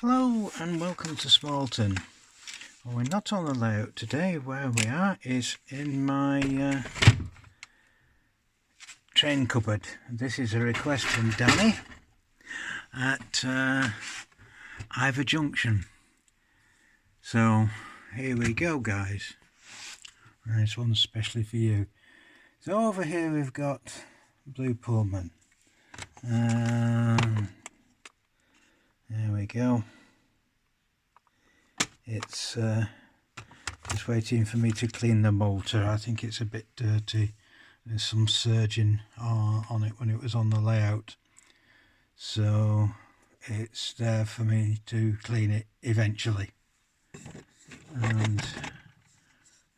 Hello and welcome to Smalton. Well, we're not on the layout today. Where we are is in my train cupboard. This is a request from Danny at Ivor Junction. So here we go, guys. This one's especially for you. So over here we've got Blue Pullman. There we go. It's just waiting for me to clean the motor. I think it's a bit dirty. There's some serging on it when it was on the layout. So it's there for me to clean it eventually. And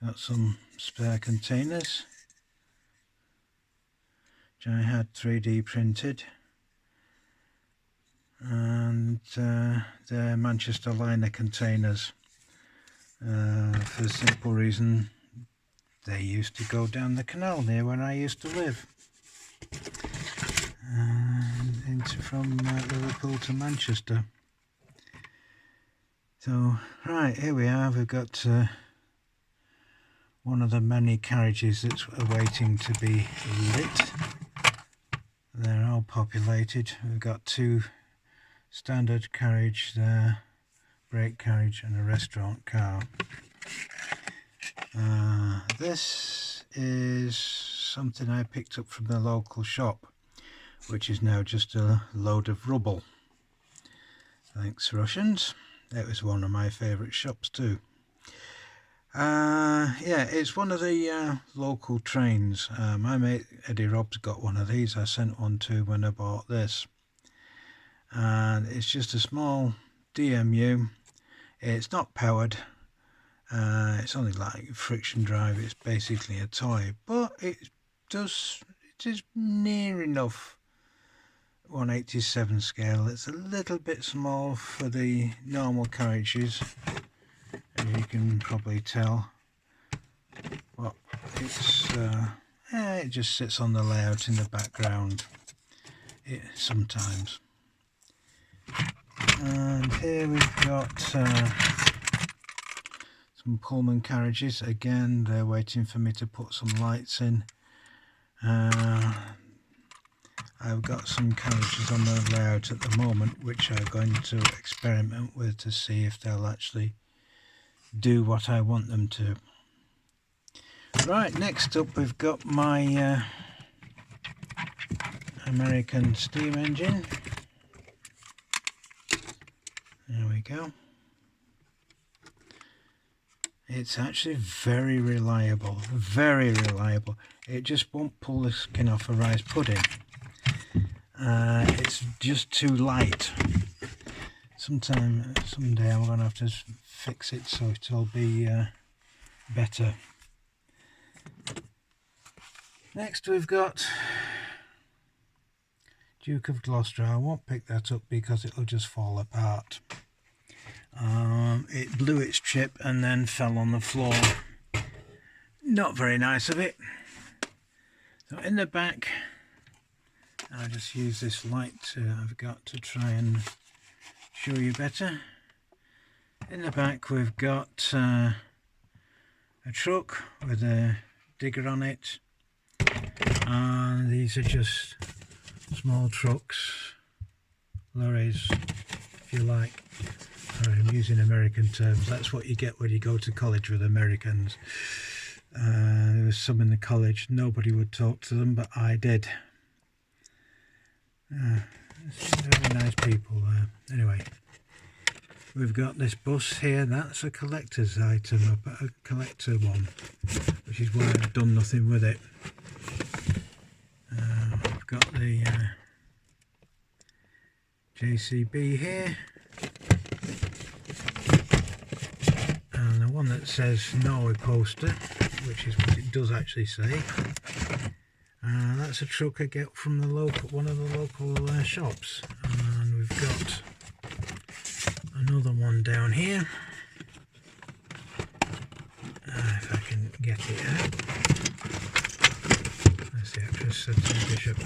got some spare containers which I had 3D printed. And they're Manchester liner containers for the simple reason they used to go down the canal near where I used to live, and from Liverpool to Manchester. So right, here we are. We've got one of the many carriages that's awaiting to be lit. They're all populated. We've got two standard carriage there, brake carriage and a restaurant car. This is something I picked up from the local shop, which is now just a load of rubble. Thanks, Russians. That was one of my favourite shops too. Yeah, it's one of the local trains. My mate Eddie Robb's got one of these. I sent one to him when I bought this. And it's just a small DMU. It's not powered. It's only like friction drive. It's basically a toy, but it is near enough 1/87 scale. It's a little bit small for the normal carriages, as you can probably tell. But it's it just sits on the layout in the background. Sometimes. And here we've got some Pullman carriages. Again, they're waiting for me to put some lights in. I've got some carriages on the layout at the moment which I'm going to experiment with to see if they'll actually do what I want them to. Right, next up we've got my American steam engine. There we go. It's actually very reliable, very reliable. It just won't pull the skin off a rice pudding. It's just too light. Someday I'm going to have to fix it so it'll be better. Next we've got Duke of Gloucester. I won't pick that up because it'll just fall apart. It blew its chip and then fell on the floor. Not very nice of it. So in the back, I'll just use this light I've got to try and show you better. In the back we've got a truck with a digger on it, and these are just small trucks, lorries if you like. Sorry, I'm using American terms. That's what you get when you go to college with Americans. There was some in the college, nobody would talk to them, but I did. Very nice people there. Anyway, we've got this bus here. That's a collector's item, a collector one, which is why I've done nothing with it. We've got the JCB here, and the one that says Norway poster, which is what it does actually say. That's a truck I get from one of the local shops. And we've got another one down here. If I can get it out. That's the actress said to the bishop.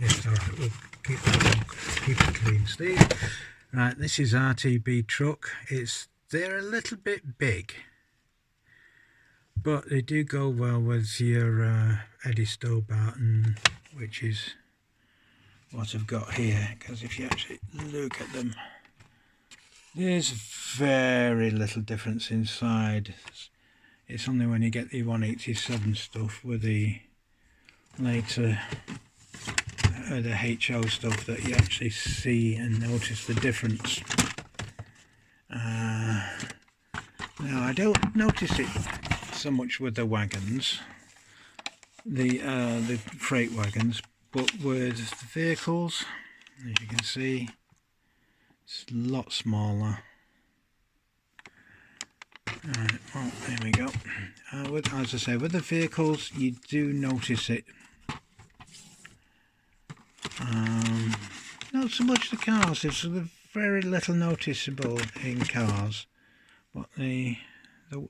Yes, alright, we'll keep it clean, Steve. Right, this is RTB truck. They're a little bit big, but they do go well with your Eddie Stowbarton, which is what I've got here, because if you actually look at them, there's very little difference inside. It's only when you get the 187 stuff with the later the HO stuff that you actually see and notice the difference. Now I don't notice it so much with the wagons, the freight wagons, but with the vehicles, as you can see, it's a lot smaller. Right, well, there we go. As I say, with the vehicles, you do notice it. Not so much the cars. It's very little noticeable in cars, but the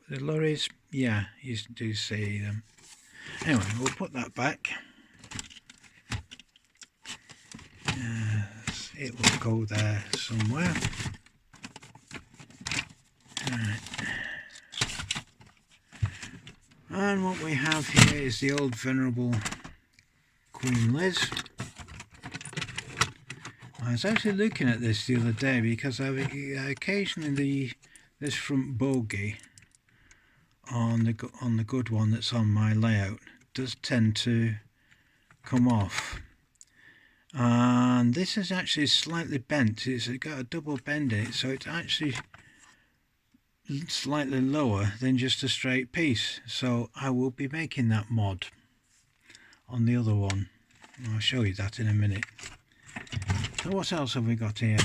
lorries, yeah, you do see them. Anyway, we'll put that back. Yes, it will go there somewhere. Right. And what we have here is the old venerable Queen Liz. I was actually looking at this the other day because occasionally this front bogie on the good one that's on my layout does tend to come off, and this is actually slightly bent. It's got a double bend in it, so it's actually slightly lower than just a straight piece. So I will be making that mod on the other one. I'll show you that in a minute. So what else have we got here?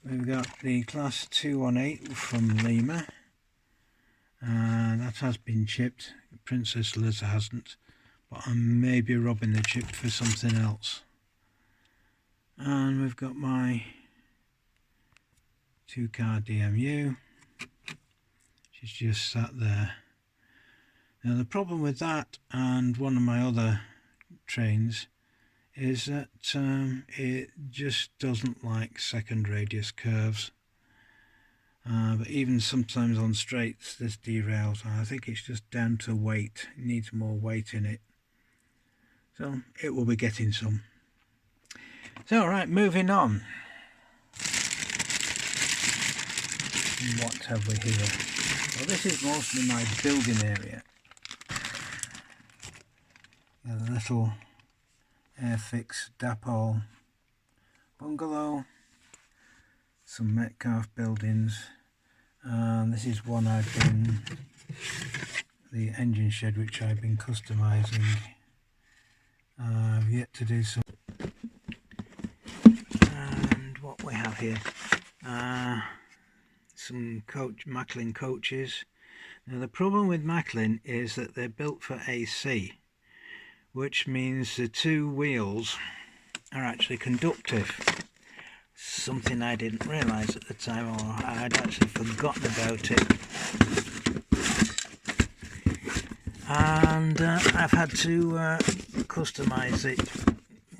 We've got the Class 218 from Lima. That has been chipped. Princess Liz hasn't, but I may be robbing the chip for something else. And we've got my 2-car DMU. She's just sat there. Now the problem with that and one of my other trains is that it just doesn't like second radius curves, but even sometimes on straights this derails. I think it's just down to weight. It needs more weight in it, so it will be getting some. So right, moving on. What have we here? Well, this is mostly my building area. Got a little Airfix Dapol bungalow, some Metcalfe buildings, and this is one the engine shed which I've been customising. I've yet to do some. And what we have here, some Macklin coaches. Now the problem with Macklin is that they're built for AC, which means the two wheels are actually conductive. Something I didn't realise at the time, or I had actually forgotten about it. And I've had to customise it.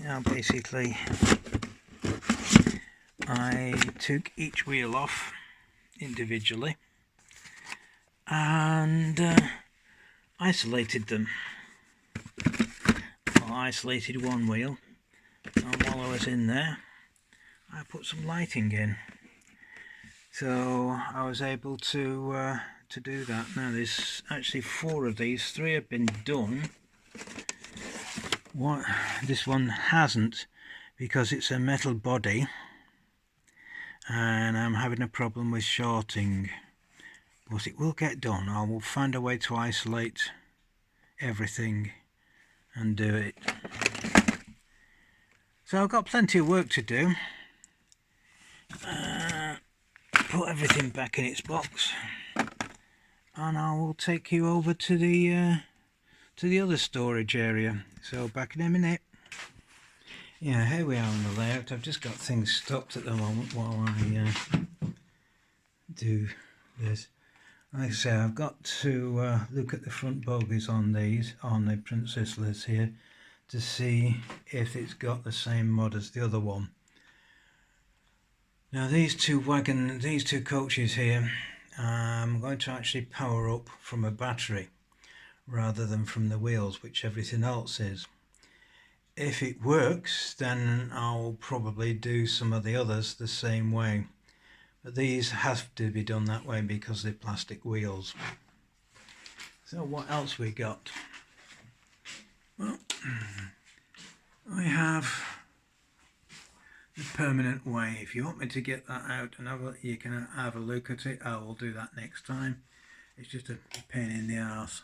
You know, basically, I took each wheel off individually and isolated them. I isolated one wheel, and while I was in there I put some lighting in, so I was able to do that. Now there's actually 4 of these. 3 have been done. This one hasn't, because it's a metal body and I'm having a problem with shorting, but it will get done. I will find a way to isolate everything and do it. So I've got plenty of work to do. Put everything back in its box, and I will take you over to the other storage area. So back in a minute. Yeah, here we are on the layout. I've just got things stopped at the moment while I do this. Like I say, I've got to look at the front bogies on these, on the Princess Liz here, to see if it's got the same mod as the other one. Now these two coaches here, I'm going to actually power up from a battery rather than from the wheels, which everything else is. If it works, then I'll probably do some of the others the same way. But these have to be done that way because they're plastic wheels. So what else we got? Well, we have the permanent way. If you want me to get that out and you can have a look at it, I will do that next time. It's just a pain in the arse.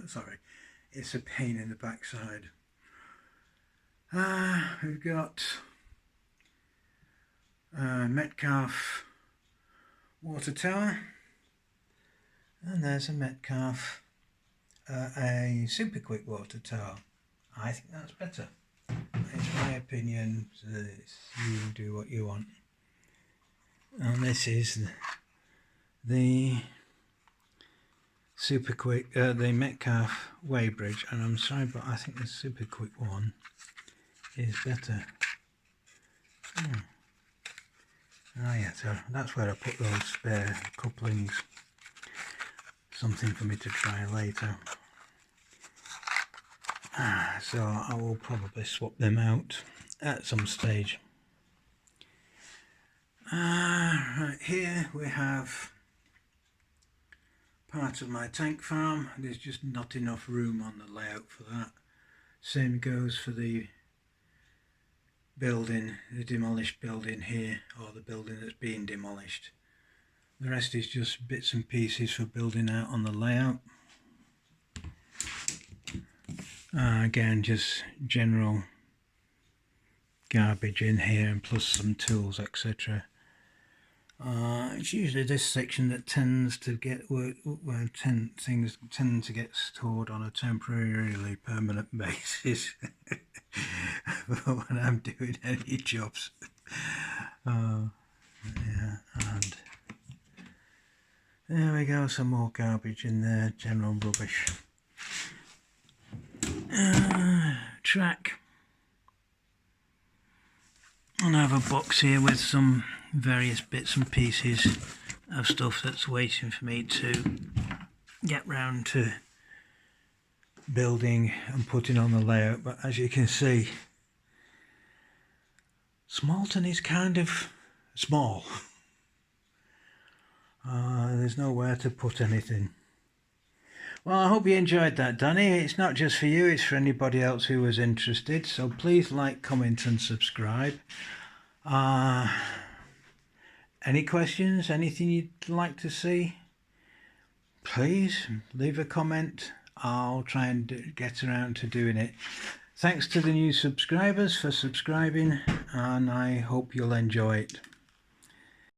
Sorry, it's a pain in the backside. We've got Metcalfe water tower, and there's a Metcalfe a super quick water tower. I think that's better. It's my opinion. You do what you want. And this is the super quick, the Metcalfe weighbridge, and I'm sorry, but I think the super quick one is better. Yeah, so that's where I put those spare couplings. Something for me to try later. So I will probably swap them out at some stage. Right here we have part of my tank farm. There's just not enough room on the layout for that. Same goes for the building, the demolished building here, or the building that's being demolished. The rest is just bits and pieces for building out on the layout. Again, just general garbage in here, and plus some tools, etc. It's usually this section that tends to get things tend to get stored on a temporarily permanent basis when I'm doing any jobs. Yeah, and there we go, some more garbage in there, general rubbish. Track. And I have a box here with some various bits and pieces of stuff that's waiting for me to get round to building and putting on the layout. But as you can see, Smalton is kind of small. There's nowhere to put anything. Well, I hope you enjoyed that, Danny. It's not just for you, it's for anybody else who was interested. So please like, comment and subscribe. Any questions, anything you'd like to see? Please leave a comment. I'll try and get around to doing it. Thanks to the new subscribers for subscribing, and I hope you'll enjoy it.